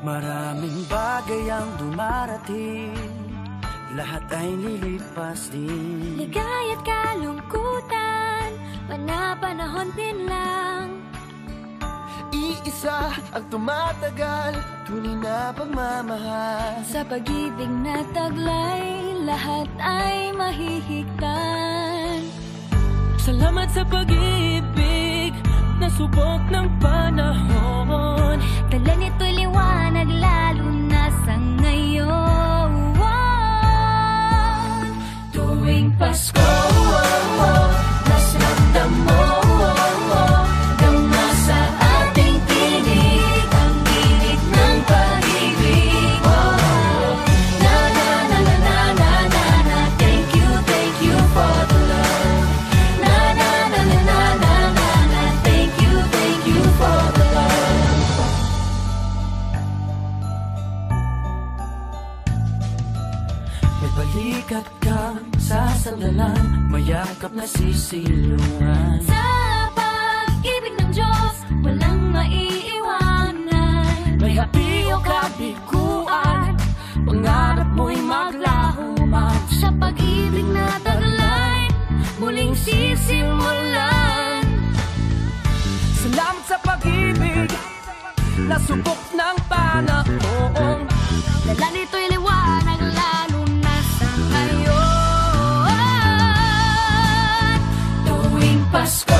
Maraming bagay ang dumarating, lahat ay lilipas din. Ligaya't kalungkutan, panahon din lang. Iisa ang tumatagal, tunay na pagmamahal. Sa pag-ibig na taglay, lahat ay mahihigtan. Salamat sa pag-ibig, nasubok ng panahon. Dala nito'y liwanag, lalo na sa ngayon. Tuwing Pasko, mas ramdam mo, dama sa ating tinig, ang init ng pag-ibig. Na na na na na na na na, thank you for the love. Na na na na na na na na, thank you for the love. May balikat kang sasandalan, mayakap na sisilungan. Sa pag-ibig ng Diyos, walang maiiwanan. May hapi o kabiguan, pangarap mo'y maglaho man. Sa pag-ibig na taglay, muling sisimulan. Salamat sa pag-ibig, nasubok ng panahon. Dala nito'y liwanag, lalo na sa ngayon. Tuwing Pasko,